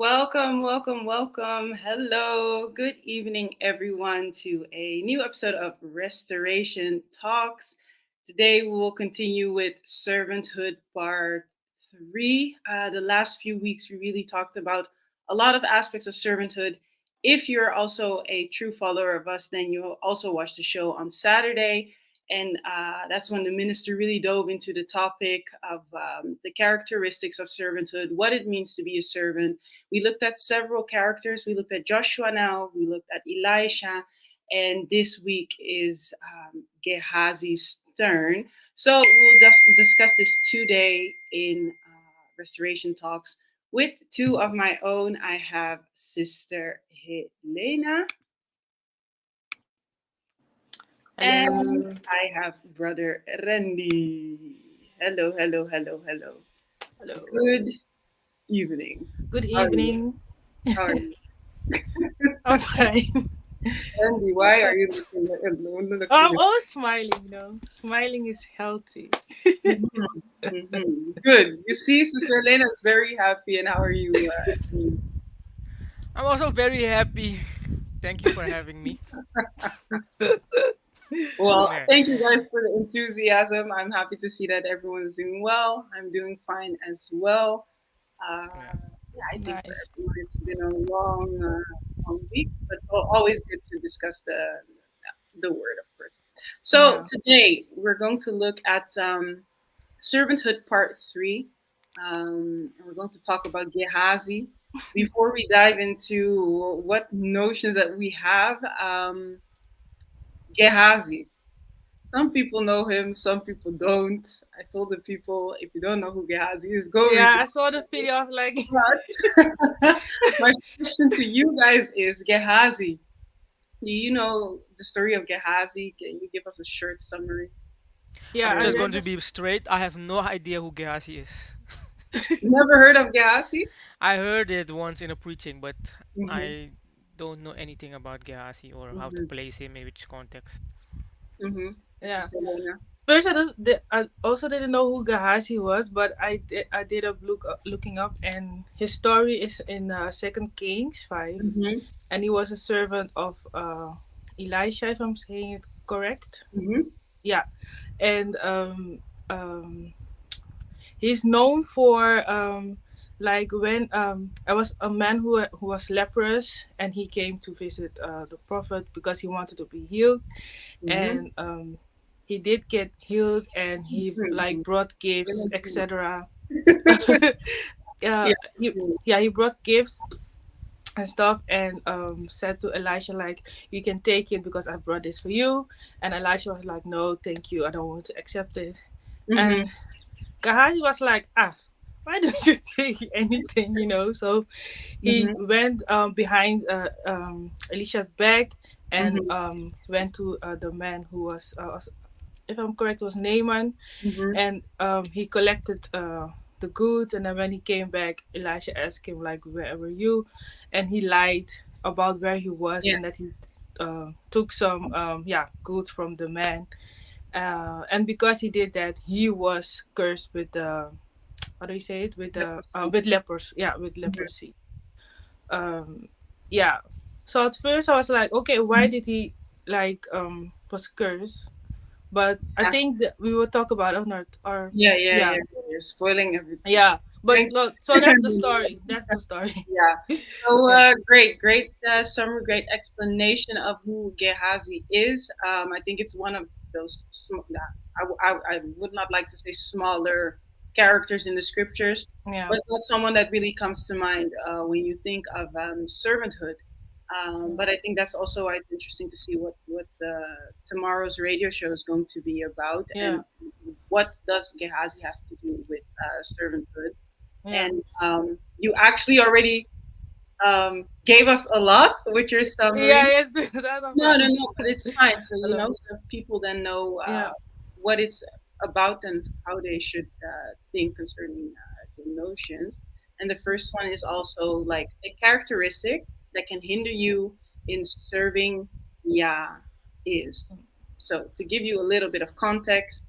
Welcome, welcome, welcome. Hello. Good evening, everyone, to a new episode of Restoration Talks. Today, we will continue with Servanthood Part 3. The last few weeks, we really talked about a lot of aspects of servanthood. If you're also a true follower of us, then you'll also watch the show on Saturday. And that's when the minister really dove into the topic of the characteristics of servanthood, what it means to be a servant. We looked at several characters. We looked at Joshua now, we looked at Elisha, and this week is Gehazi's turn. So we'll discuss this today in Restoration Talks with two of my own. I have Sister Helena and Hello. I have Brother Randy. Hello, hello, hello, hello. Hello. Good evening. Good How are you? evening. How are you? I'm fine. Andy, I'm why are fine. you looking I'm this? always smiling. Smiling is healthy. Mhm, Good. You see, Sister Elena is very happy. And how are you? Andy? I'm also very happy. Thank you for having me. Well, Yeah, thank you guys for the enthusiasm. I'm happy to see that everyone is doing well. I'm doing fine as well. Uh, yeah, yeah, I think for Nice. everyone it's been a long week, but always good to discuss the word, of course. So Yeah. today we're going to look at Servanthood Part 3. And we're going to talk about Gehazi. Before we dive into what notions that we have, Gehazi. Some people know him, some people don't. I told the people, if you don't know who Gehazi is, go read Yeah, the I saw the Bible. video. I was like, But my question to you guys is Gehazi. Do you know the story of Gehazi? Can you give us a short summary? yeah, I'm I just Otherwise, going read to this. be straight. I have no idea who Gehazi is. never heard of Gehazi? I heard it once in a preaching, but Mm-hmm. I don't know anything about Gehazi or how to Mm-hmm. place him in which context. Mm-hmm. This Yeah. is Selena. First, I also didn't know who Gehazi was, but I did a looking up, and his story is in Second Kings 5, Mm-hmm. and he was a servant of Elisha, if I'm saying it correct. Mm-hmm. Yeah, and um, he's known for like when I was a man who was leprous, and he came to visit the prophet because he wanted to be healed, Mm-hmm. and he did get healed, and he Mm-hmm. like brought gifts, Really good. etc. Yeah. He Mm-hmm. yeah, he brought gifts and stuff, and said to Elisha like, you can take it because I brought this for you. And Elisha was like, no, thank you, I don't want to accept it. Mm-hmm. And Gehazi was like, why don't you take anything, So he Mm-hmm. went behind Elisha's back, and Mm-hmm. went to the man who was, if I'm correct, was Naaman. Mm-hmm. And he collected the goods. And then when he came back, Elisha asked him, like, where were you? And he lied about where he was, Yeah. and that he took some goods from the man. And because he did that, he was cursed with how do you say it, Leprosy. with lepers, yeah, with Mm-hmm. leprosy. um yeah. So at first I was like, okay, why did he like was cursed? But I Yeah. think that we will talk about it, or not, or Yeah. Yeah. yeah. Yeah. You're spoiling everything. Yeah, but Thank so that's the story, that's the story. Yeah. So Yeah. great summary, great explanation of who Gehazi is. I think it's one of those. I would not like to say smaller characters in the scriptures, Yeah. but it's not someone that really comes to mind when you think of servanthood. But I think that's also why it's interesting to see what tomorrow's radio show is going to be about, Yeah. and what does Gehazi have to do with servanthood. Yeah. And you actually already gave us a lot with your Yeah. summary. Yeah. That's no No, no, problem. no, but it's fine. So Hello. so people then know Yeah. what it's about and how they should think concerning the notions. And the first one is also like a characteristic that can hinder you in serving Yah is. So to give you a little bit of context,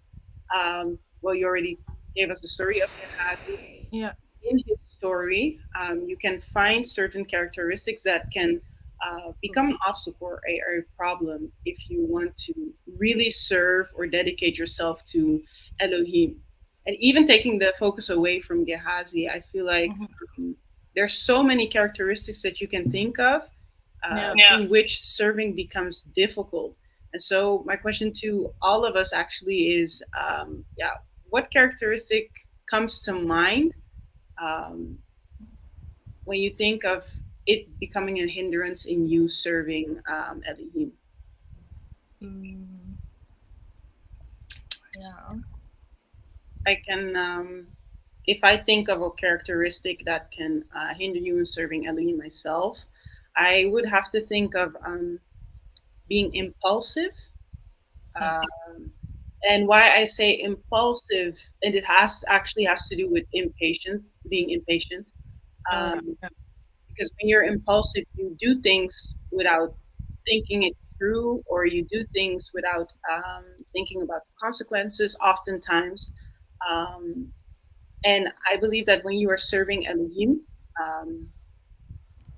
well, you already gave us the story of Gehazi. Yeah. In his story, you can find certain characteristics that can become an obstacle or a problem if you want to really serve or dedicate yourself to Elohim. And even taking the focus away from Gehazi, I feel like Mhm. there's so many characteristics that you can think of Yeah. through which serving becomes difficult. And so, my question to all of us actually is, yeah, what characteristic comes to mind um, when you think of it becoming a hindrance in you serving Elohim? Mm, yeah. I can, if I think of a characteristic that can hinder you in serving Elohim myself, I would have to think of being impulsive. Mm, Um, and why I say impulsive, and it has actually has to do with impatient, being impatient. oh yeah. Um, Yeah. because when you're impulsive, you do things without thinking it through, or you do things without thinking about the consequences. Oftentimes, um, and I believe that when you are serving Elohim, um,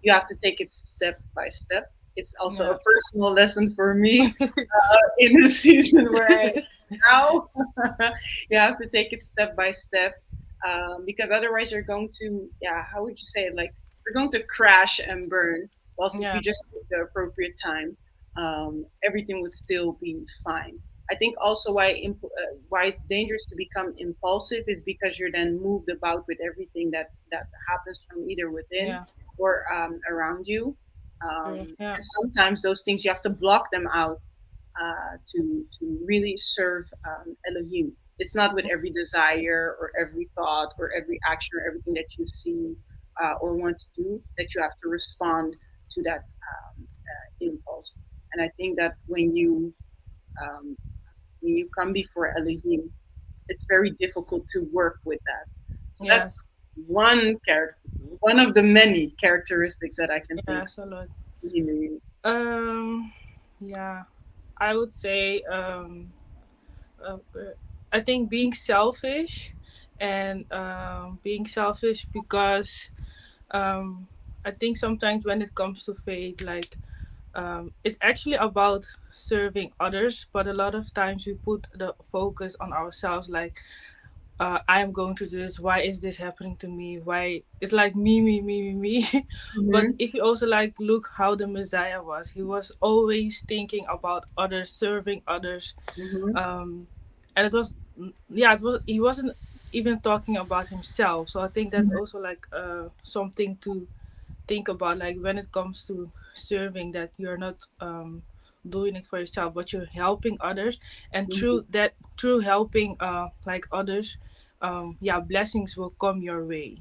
you have to take it step by step. It's also a Yeah. personal lesson for me in the season where I am now. You have to take it step by step because otherwise you're going to, yeah, how would you say it? Like you're going to crash and burn. Whilst if Yeah. you just took the appropriate time, everything would still be fine. I think also why it's dangerous to become impulsive is because you're then moved about with everything that happens from either within Yeah. or around you. True. Yeah. And sometimes those things you have to block them out to really serve Elohim. It's not with every desire or every thought or every action or everything that you see or want to do that you have to respond to that impulse. And I think that um, when you come before Elohim, it's very difficult to work with that. So Yeah. that's one character, one of the many characteristics that I can think Yeah. So Lord. of in you. Um. Yeah. I would say I think being selfish and being selfish because um, I think sometimes when it comes to faith, like it's actually about serving others, but a lot of times we put the focus on ourselves, like I am going to do this. Why is this happening to me? Why it's like me. But Mm-hmm. if you also like look how the Messiah was, he was always thinking about others, serving others, Mm-hmm. and it was yeah, it was he wasn't even talking about himself. So I think that's also like something to think about, like when it comes to serving, that you're not doing it for yourself but you're helping others, and Mm-hmm. through helping like others, yeah, blessings will come your way.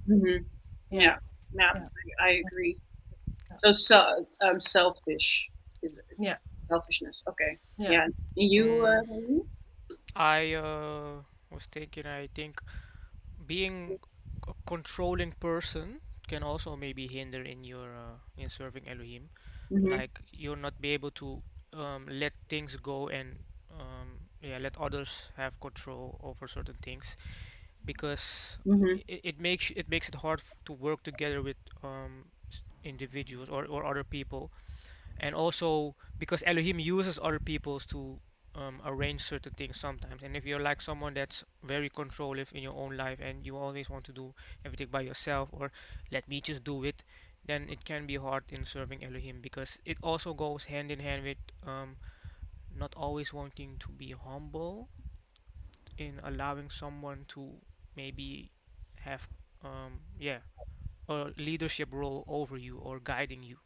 Mm-hmm. Yeah. Yeah, yeah, Yeah. I agree. So, selfish is Yeah. selfishness. Okay. Yeah. Yeah. You, Mm, Louis? I was thinking, I think being a controlling person can also maybe hinder in your in serving Elohim. Mm-hmm. Like you'll not be able to let things go and yeah, let others have control over certain things because Mm-hmm. it makes it hard to work together with individuals or other people, and also because Elohim uses other peoples to arrange certain things sometimes. And if you're like someone that's very controlling in your own life and you always want to do everything by yourself or let me just do it, then it can be hard in serving Elohim because it also goes hand in hand with not always wanting to be humble in allowing someone to maybe have yeah, a leadership role over you or guiding you.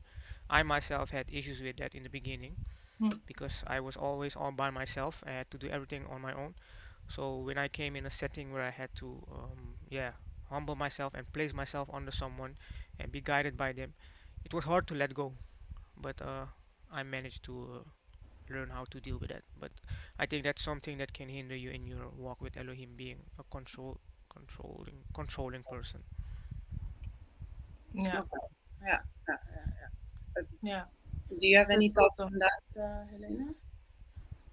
I myself had issues with that in the beginning Mm. because I was always all by myself. I had to do everything on my own. So when I came in a setting where I had to, yeah, humble myself and place myself under someone and be guided by them, it was hard to let go. But I managed to learn how to deal with that. But I think that's something that can hinder you in your walk with Elohim, being a controlling person. Yeah. Okay. Yeah. Yeah. Uh, Yeah. Do you have That's any thoughts also on that, Helena?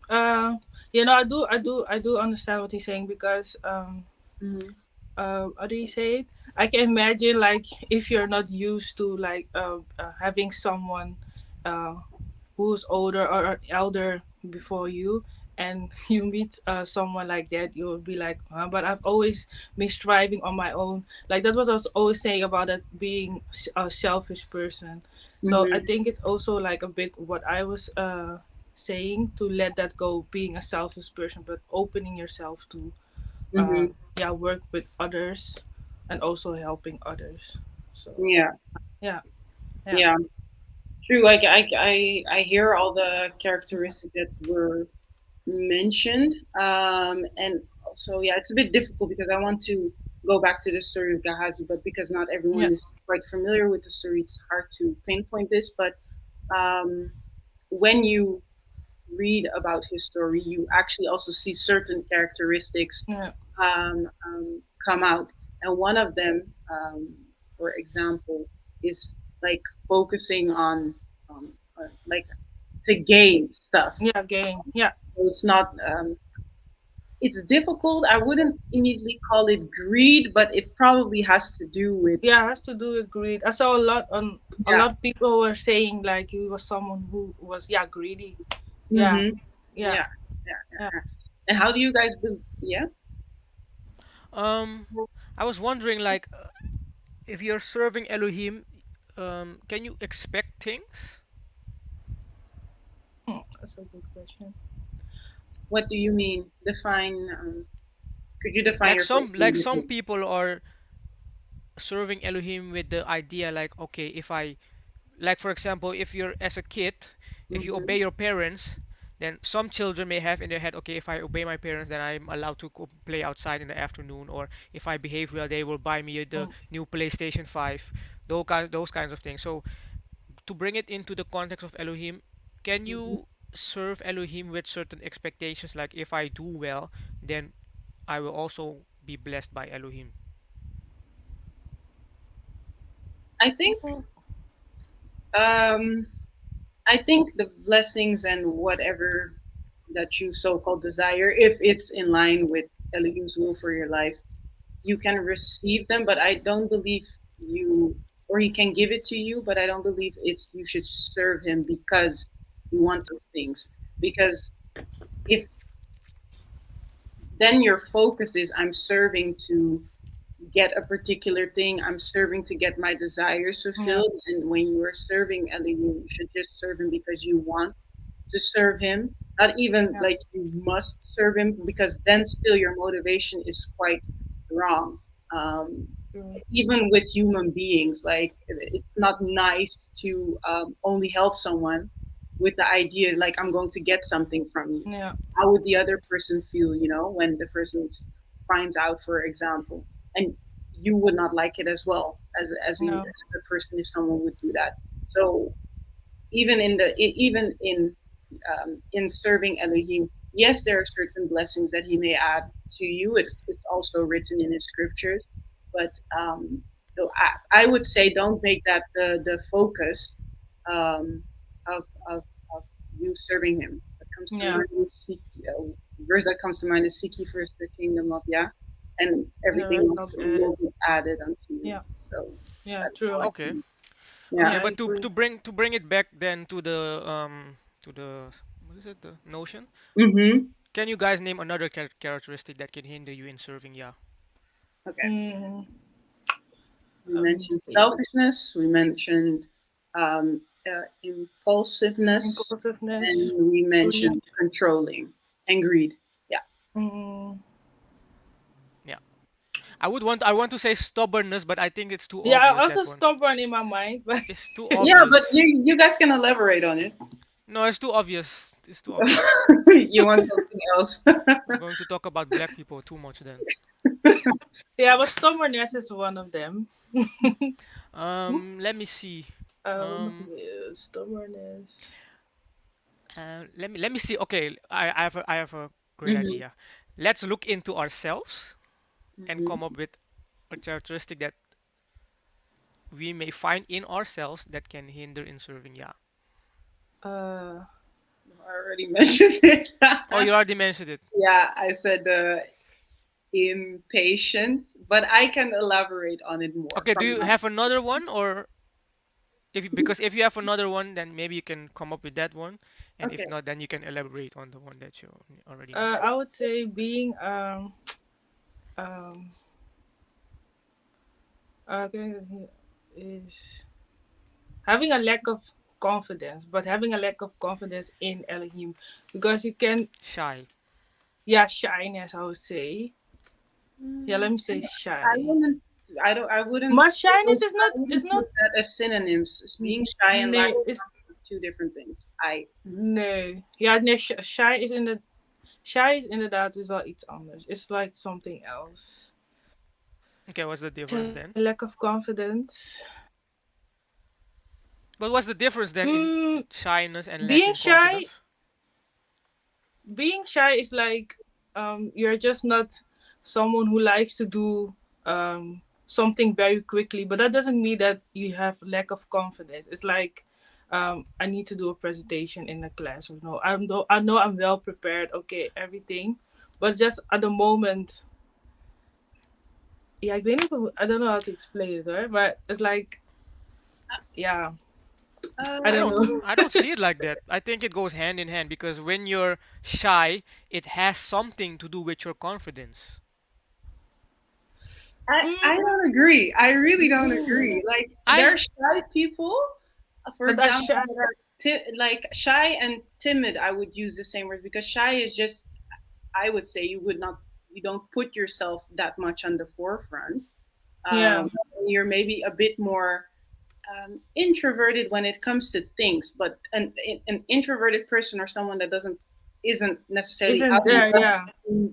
I do understand what he's saying because Mm-hmm. how do you say it? I can imagine like if you're not used to like having someone uh, who's older or elder before you, and you meet someone like that, you'll be like, huh? But I've always been striving on my own. Like that's what I was always saying about that being a selfish person. So I Mm-hmm. think it's also like a bit what I was saying, to let that go, being a selfish person, but opening yourself to Mm-hmm. yeah, work with others and also helping others. So Yeah. yeah, yeah, Yeah. True. Like I hear all the characteristics that were mentioned. And so yeah, it's a bit difficult because I want to go back to the story of Gehazi, but because not everyone yeah, is quite familiar with the story, it's hard to pinpoint this. But um, when you read about his story, you actually also see certain characteristics yeah, come out. And one of them, for example, is like focusing on like to gain stuff. yeah, gang, yeah, So it's not. It's difficult. I wouldn't immediately call it greed, but it probably has to do with yeah. It has to do with greed. I saw a yeah. lot of people were saying like he was someone who was, yeah, greedy. Yeah, Mm-hmm. yeah, Yeah. Yeah. yeah. Yeah. And how do you guys believe? Yeah. Um, I was wondering, like, if you're serving Elohim, can you expect things? That's a good question. What do you mean? Define. Could you define your Like question? some people are serving Elohim with the idea, like, okay, if I, like for example, if you're as a kid, if you Mm-hmm. obey your parents, then some children may have in their head, okay, if I obey my parents, then I'm allowed to go play outside in the afternoon, or if I behave well, they will buy me the Mm, new PlayStation 5, those kinds of things. So to bring it into the context of Elohim, can Mm-hmm. you serve Elohim with certain expectations, like if I do well, then I will also be blessed by Elohim? I think. mm, Um, I think the blessings and whatever that you so-called desire, if it's in line with Elohim's will for your life, you can receive them. But I don't believe you, or He can give it to you. But I don't believe it's you should serve Him because you want those things. Because if then your focus is I'm serving to get a particular thing. I'm serving to get my desires yeah, fulfilled. And when you are serving Elohim, you should just serve him because you want to serve him. Not even yeah, like you must serve him, because then still your motivation is quite wrong. Um, true. Even with human beings, like it's not nice to only help someone with the idea like I'm going to get something from you. Yeah, How would the other person feel, when the person finds out, for example, and you would not like it as well no, as a person if someone would do that. So even in serving Elohim, yes, there are certain blessings that He may add to you. It's also written in His scriptures, but so I would say don't make that the focus um, of, of of you serving Him. What comes to yeah, mind is verse that comes to mind is seek ye first the kingdom of Yah, and and the everything rest else of it. will be added unto you. Yeah, So yeah, that's how I true. Okay. think. Yeah. Okay, Yeah, I but agree. to bring it back then to the what is it, the notion? Mm-hmm. Can you guys name another characteristic that can hinder you in serving Yah? Okay. Mm, We let me mentioned see. selfishness. We mentioned impulsiveness, Impulsiveness, and we greed. mentioned controlling and greed. Yeah. Mm, Yeah. I want to say stubbornness, but I think it's too yeah, I obvious, also that one. stubborn in my mind, but It's too Yeah, but obvious. you guys can elaborate on it. No, it's too obvious. It's too obvious. You want something else? We're going to talk about black people too much then. yeah, but stubbornness is one of them. Let me see. Um, Stubbornness. let me see. Okay, I have a great Hmm. idea. Let's look into ourselves and Hmm. come up with a characteristic that we may find in ourselves that can hinder in serving Yah. Uh, I already mentioned it. Oh, you already mentioned it. Yeah, I said impatient, but I can elaborate on it more Okay, do from you my. have another one, or because if you have another one, then maybe you can come up with that one, and if Okay. not, then you can elaborate on the one that you already know. I would say being um is having a lack of confidence, but having a lack of confidence in Elohim, because you can, Shy. yeah, shyness, I would say. Yeah, let Mm, me say I shy. wouldn't. I wouldn't But put shyness those. is I not, is wouldn't not, put that as synonyms. Being shy and lack no, of it's, confidence are two different things. I. no. Ja, nee, shy is in de, shy is inderdaad is wel iets anders. It's like something else. Okay, what's the A difference lack then? of confidence. But what's the difference then in Mm, shyness and being lacking shy, confidence? being shy is like you're just not someone who likes to do something very quickly, but that doesn't mean that you have lack of confidence. It's like I need to do a presentation in a class, or no, I know I'm well prepared, okay, everything, but just at the moment, yeah, ik weet niet hoe, I don't know how to explain it, right? But it's like, yeah, I I don't Um. don't know. I don't see it like that. I think it goes hand in hand because when you're shy, it has something to do with your confidence. I mm, don't agree. I really don't mm, agree. Like there are I shy people, for that are example, shy. that are like shy and timid. I would use the same words because shy is just. I would say you would not. You don't put yourself that much on the forefront. Yeah, Um, you're maybe a bit more introverted when it comes to things, but an introverted person or someone that isn't necessarily isn't outgoing there, yeah.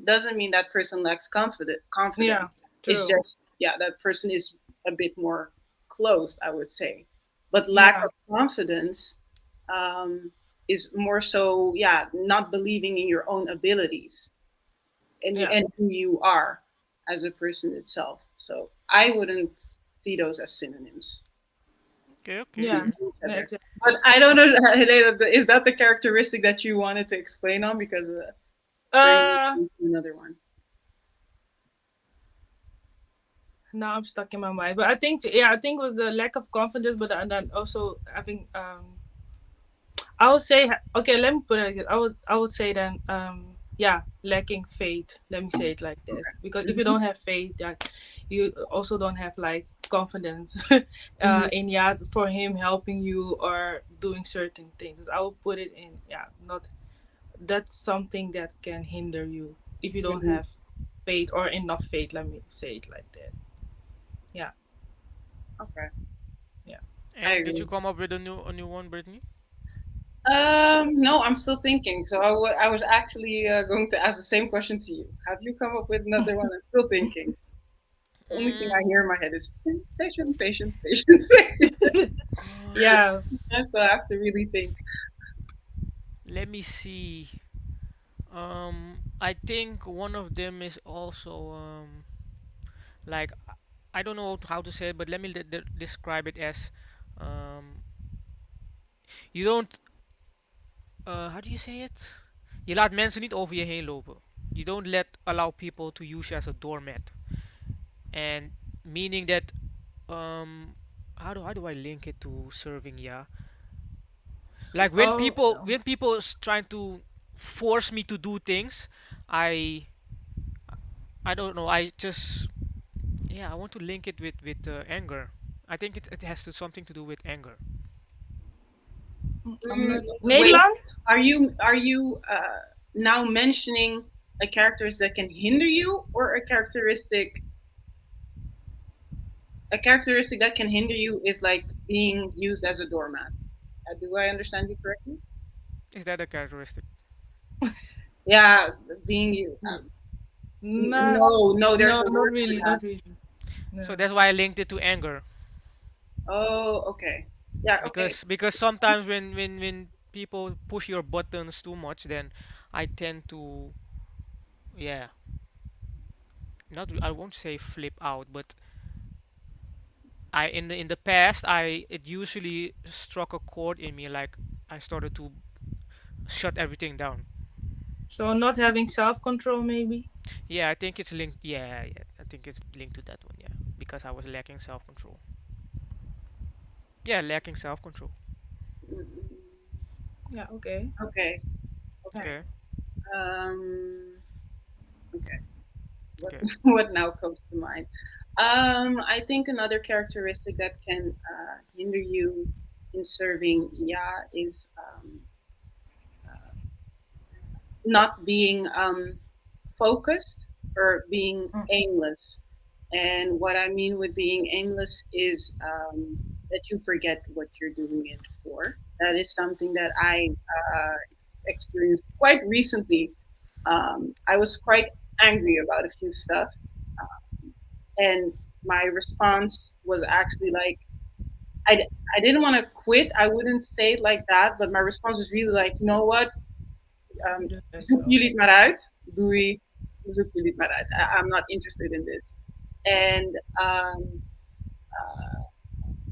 doesn't mean that person lacks Yeah, confidence. It's true. just yeah, that person is a bit more closed, I would say. But lack Yeah, of confidence um, is more so yeah, not believing in your own abilities yeah, and who you are as a person itself. So I wouldn't see those as synonyms okay, okay. yeah. next to each No, other. exactly. But I don't know, Helena, is that the characteristic that you wanted to explain on? Because bringing Uh, me to another one. now I'm stuck in my mind. But I think, yeah, I think it was the lack of confidence, but and then also having I would say, okay, let me put it like this. I would say then yeah, lacking faith. Let me say it like that. Because if you Hmm. don't have faith, that you also don't have like confidence Hmm. in, yeah, for him helping you or doing certain things. I would put it in, yeah, not, that's something that can hinder you if you don't Hmm. have faith or enough faith, let me say it like that. Yeah, Okay, yeah. I And did you agree. come up with a new one, Brittany? No, I'm still thinking. So I was actually going to ask the same question to you. Have you come up with another one? I'm still thinking. The only thing Mm, I hear in my head is patience, patience, patience. um, Yeah. So I have to really think. let me see. I think one of them is also like I don't know how to say it, but let me describe it as um, you don't how do you say it? Je laat mensen niet over je heen lopen. You don't allow people to use you as a doormat. And meaning that how do I link it to serving? Yeah, like Oh, when people is trying to force me to do things, I I don't know. I just yeah, I want to link it with anger. I think it has something to do with anger. I'm Mm, not wait, Nederlands. are you now mentioning a characteristic that can hinder you, or a characteristic that can hinder you is like being used as a doormat? Do I understand you correctly? Is that a characteristic? Yeah, being you. Not, No, no, there's no, a not word for really, that. not really. So No. that's why I linked it to anger Oh, okay. Yeah, okay. because sometimes when people push your buttons too much, then I tend to yeah, not I won't say flip out, but I in the past I it usually struck a chord in me like I started to shut everything down. So not having self control, maybe. Yeah, I think it's linked. Yeah, yeah, I think it's linked to that one. Yeah, because I was lacking self-control. Yeah, lacking self-control. Mm, Yeah. Okay. okay, Yeah. okay. Okay, Okay. What okay. what now comes to mind? I think another characteristic that can hinder you in serving Ya is not being focused or being Mm, aimless. And what I mean with being aimless is that you forget what you're doing it for. That is something that I uh, experienced quite recently. I was quite angry about a few stuff, and my response was actually like, I, I didn't want to quit. I wouldn't say it like that, but my response was really like, you know what? dus Zoek zo. jullie het maar uit. Doei. Zoek jullie het maar uit. I'm not interested in this. And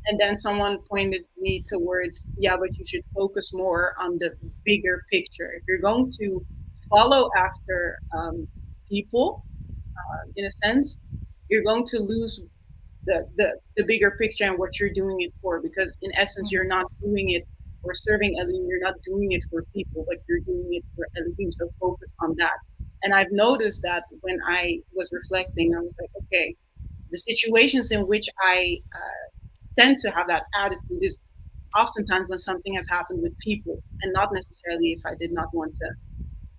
and then someone pointed me towards, yeah, but you should focus more on the bigger picture. If you're going to follow after people, in a sense, you're going to lose the bigger picture and what you're doing it for. Because in essence, you're Mhm. not doing it or serving Elohim, you're not doing it for people, but you're doing it for Elohim. So focus on that. And I've noticed that when I was reflecting, I was like, okay, the situations in which I tend to have that attitude is oftentimes when something has happened with people and not necessarily if I did not want to,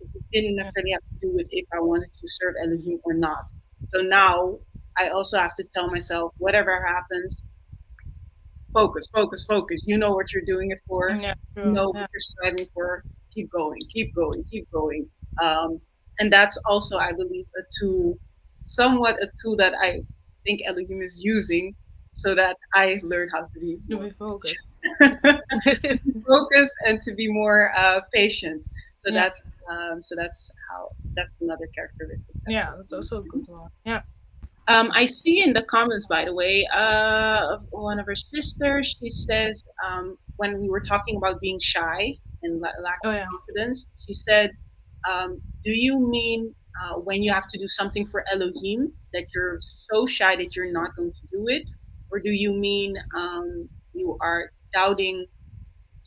it didn't Yeah. necessarily have to do with if I wanted to serve Elohim or not. So now I also have to tell myself, whatever happens, focus, focus, focus. You know what you're doing it for. Yeah. You True. know what Yeah. you're striving for. Keep going, keep going, keep going. Um, and that's also, I believe, a tool, somewhat a tool that I think Elohim is using so that I learn how to be To more be focused. to be focused and to be more patient. So Yeah. that's how that's another characteristic that Yeah. That's Elohim is also a using. good one. Yeah. I see in the comments, by the way, of one of her sisters, she says when we were talking about being shy and lack Oh of yeah. confidence, she said, "Do you mean when you have to do something for Elohim that you're so shy that you're not going to do it, or do you mean you are doubting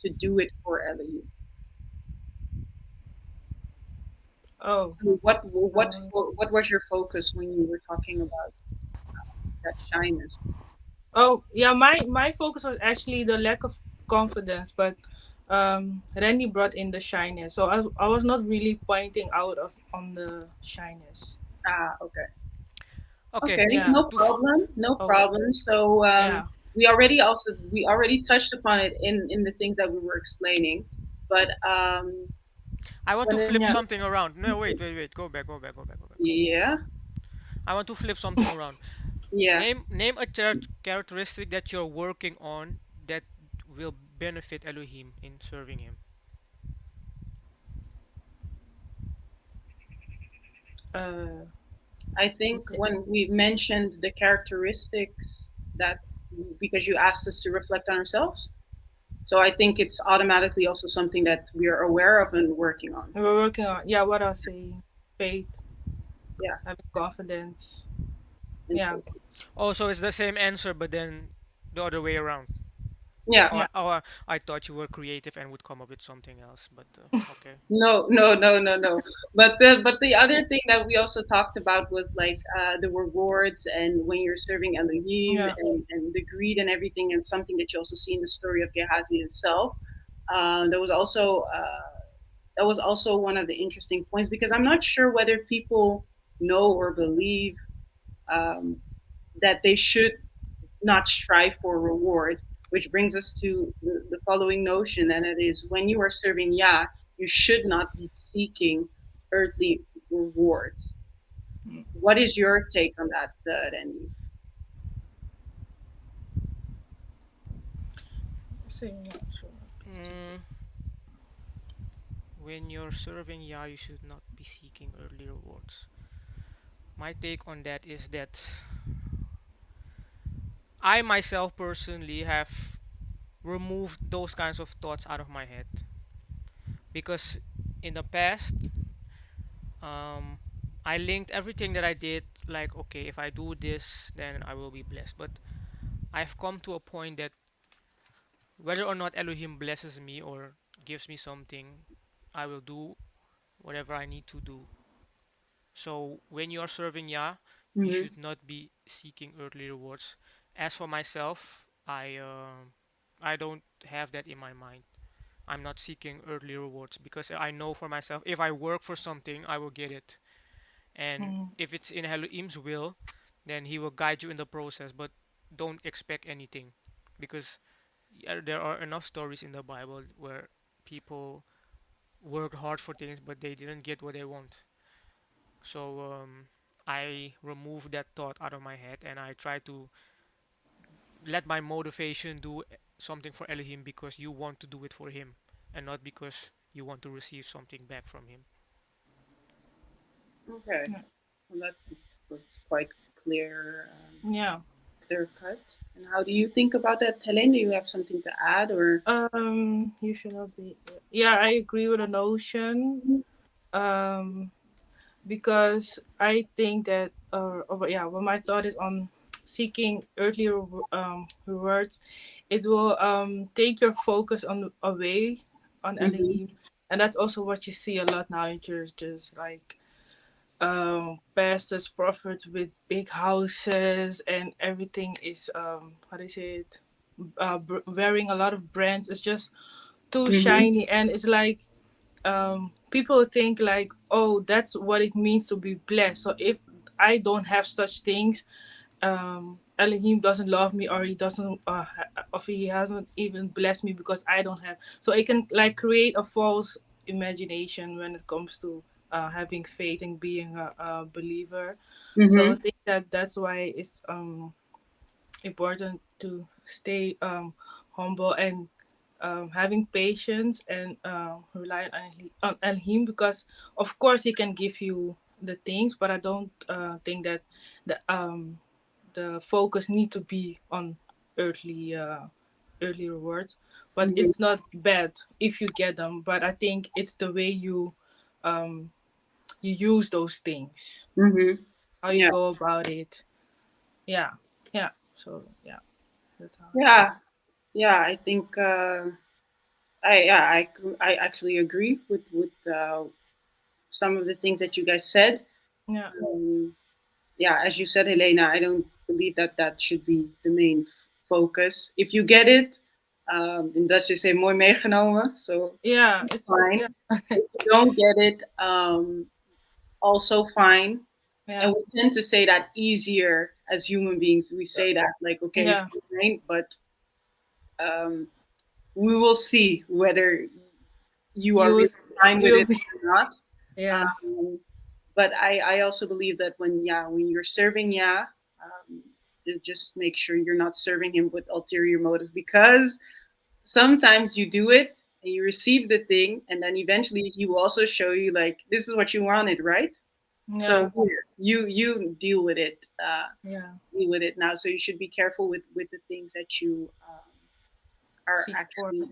to do it for Elohim?" Oh. So Um, what was your focus when you were talking about that shyness? oh yeah. My focus was actually the lack of confidence, but Randy brought in the shyness. So I was not really pointing out of on the shyness. Ah, okay. Okay. Okay, Yeah. no problem, no Oh problem. So yeah. we already touched upon it in the things that we were explaining, but I want to when it, flip Yeah. something around. No, wait, wait, wait. Go back, go back, go back, go back, go back. yeah, I want to flip something around. yeah, Name a characteristic that you're working on that will benefit Elohim in serving him. Uh. I think Okay. when we mentioned the characteristics that because you asked us to reflect on ourselves, so I think it's automatically also something that we are aware of and working on. We're working on, yeah, what I was saying. Faith, Yeah, having confidence. and Yeah. focus. Oh, so it's the same answer, but then the other way around. Yeah, Oh, Yeah. I thought you were creative and would come up with something else, but okay. no, no, no, no, no. But the other thing that we also talked about was like the rewards and when you're serving Elohim Yeah. and the greed and everything, and something that you also see in the story of Gehazi himself. There was also that was also one of the interesting points because I'm not sure whether people know or believe um, that they should not strive for rewards, which brings us to the following notion, and it is when you are serving Yah, you should not be seeking earthly rewards. Mm. What is your take on that, Randy? Saying yeah, should not be seeking. Mm, when you're serving Yah, you should not be seeking earthly rewards. My take on that is that I myself personally have removed those kinds of thoughts out of my head because in the past Um, I linked everything that I did, like, okay, if I do this, then I will be blessed. But I've come to a point that whether or not Elohim blesses me or gives me something, I will do whatever I need to do. So when you are serving Yah, you Mm-hmm. should not be seeking earthly rewards. As for myself, I don't have that in my mind. I'm not seeking earthly rewards because I know for myself if I work for something, I will get it. And Mm, if it's in Elohim's will, then He will guide you in the process. But don't expect anything, because there are enough stories in the Bible where people worked hard for things, but they didn't get what they want. So I remove that thought out of my head and I try to let my motivation do something for Elohim because you want to do it for him and not because you want to receive something back from him. Okay. yeah. Well, that was quite clear, Yeah. clear cut. And how do you think about that, Helene? Do you have something to add, or? You should not be. Yeah, I agree with the notion. Um, because I think that, yeah, when my thought is on seeking earthly rewards, it will take your focus on away on Mm-hmm. Elohim, and that's also what you see a lot now in churches, like pastors, prophets with big houses, and everything is how do you say it, wearing a lot of brands. It's just too Mm-hmm. shiny, and it's like people think like, oh, that's what it means to be blessed. So if I don't have such things, Elohim doesn't love me, or he doesn't or he hasn't even blessed me because I don't have. So it can like create a false imagination when it comes to having faith and being a believer. So I Mm-hmm. think that that's why it's important to stay humble and having patience and rely on him, because of course he can give you the things, but I don't think that the focus need to be on earthly earthly rewards. But Mm-hmm. it's not bad if you get them, but I think it's the way um, you use those things, Mm-hmm. how you Yeah. go about it. Yeah, yeah. So yeah, that's how I think. Yeah. Yeah. I think. I actually agree with some of the things that you guys said. Yeah, Um, yeah, as you said, Helena, I don't believe that that should be the main focus. If you get it, in Dutch they say mooi meegenomen, so yeah. It's fine. yeah, If you don't get it, also fine. yeah, And we tend to say that easier as human beings. We say that like, okay, yeah. fine, but um, we will see whether you are You really was fine with you'll it be or not. yeah, Um, but I also believe that when you're serving just make sure you're not serving him with ulterior motives, because sometimes you do it and you receive the thing and then eventually he will also show you like this is what you wanted, right? So yeah, here, you yeah. deal with it now. So you should be careful with the things that you are Seek for actually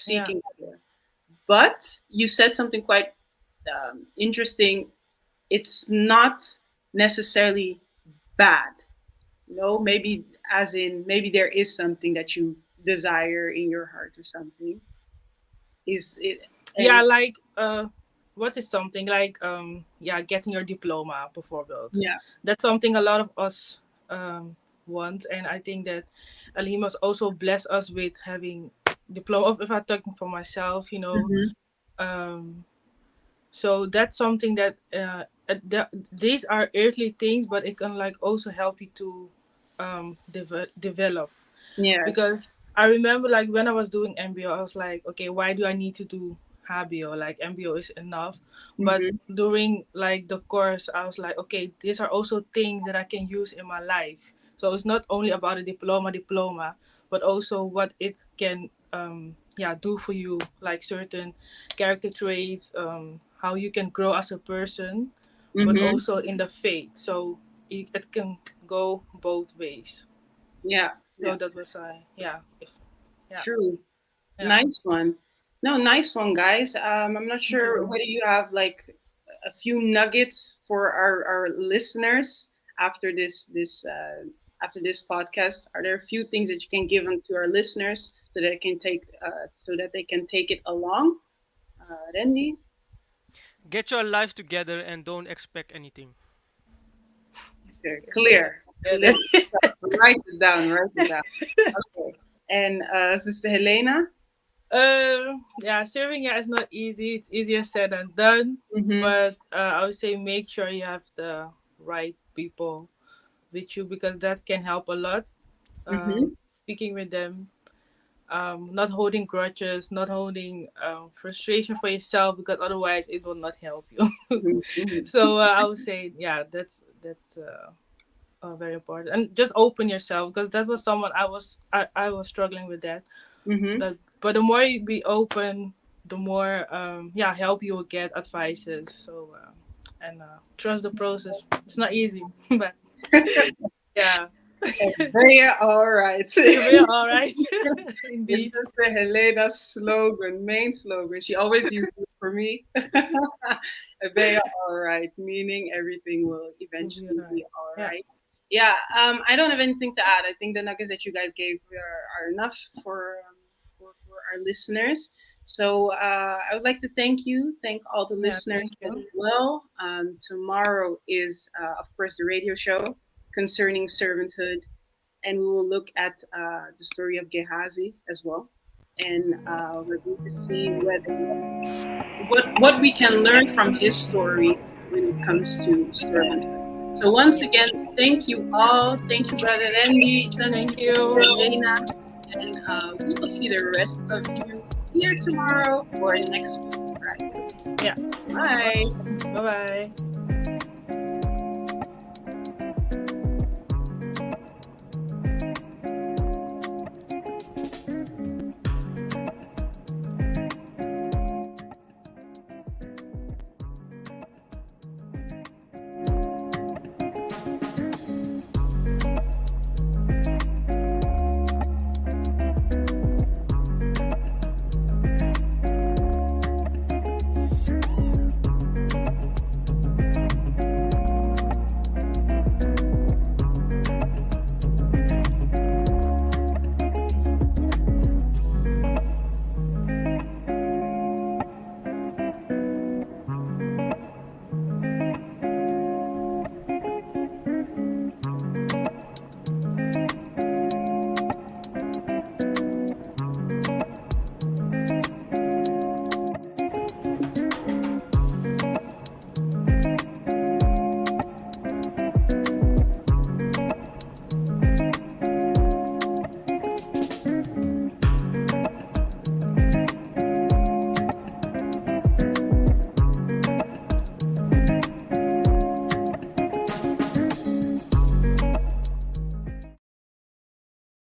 yeah, seeking for. But you said something quite interesting. It's not necessarily bad. No, maybe as in maybe there is something that you desire in your heart or something. Is it yeah. and Like what is something like yeah, getting your diploma before build. yeah. That's something a lot of us want, and I think that Ali must also bless us with having diploma. If I'm talking for myself, Mm-hmm. um so that's something that these are earthly things, but it can like also help you to develop. Yes. Because I remember like when I was doing MBO, I was like, okay, why do I need to do HBO? Like MBO is enough. But Mm-hmm. during like the course, I was like, okay, these are also things that I can use in my life. So it's not only about a diploma, but also what it can yeah, do for you, like certain character traits, how you can grow as a person, but Mm-hmm. also in the faith. So it can go both ways. Yeah. Yeah. So that was yeah, if yeah, True. yeah. Nice one. No, nice one, guys. I'm not Thank sure you. whether you have like a few nuggets for our listeners after this podcast? Are there a few things that you can give them to our listeners so that they can take it along? Randy? Get your life together and don't expect anything. Okay, Yeah. clear. Clear. Write it down. Write it down. Okay. And Sister Helena? Yeah, serving, yeah, is not easy. It's easier said than done. Mm-hmm. But I would say make sure you have the right people with you, because that can help a lot. Mm-hmm. Speaking with them, not holding grudges, not holding frustration for yourself, because otherwise it will not help you. Mm-hmm. So I would say, yeah, that's very important, and just open yourself, because that was someone I was struggling with that. Mm-hmm. But the more you be open, the more yeah, help you will get, advices. So and trust the process. It's not easy, but yeah, They are all right. we're all right. This Indeed. is the Helena's slogan, main slogan. She always uses it for me. They are all right, meaning everything will We'll be eventually all be right. all Yeah. right. Yeah, I don't have anything to add. I think the nuggets that you guys gave are enough for our listeners. So I would like to thank all the Yeah. listeners Thank as you. well. Tomorrow is, of course, the radio show concerning servanthood, and we will look at the story of Gehazi as well, and we're going to see what we can learn from his story when it comes to servanthood. So once again, thank you all. Thank you, Brother Randy. Thank you, Thank Sister you. Elena, and we will see the rest of you here tomorrow or next week, Friday. Yeah. Bye. Bye bye.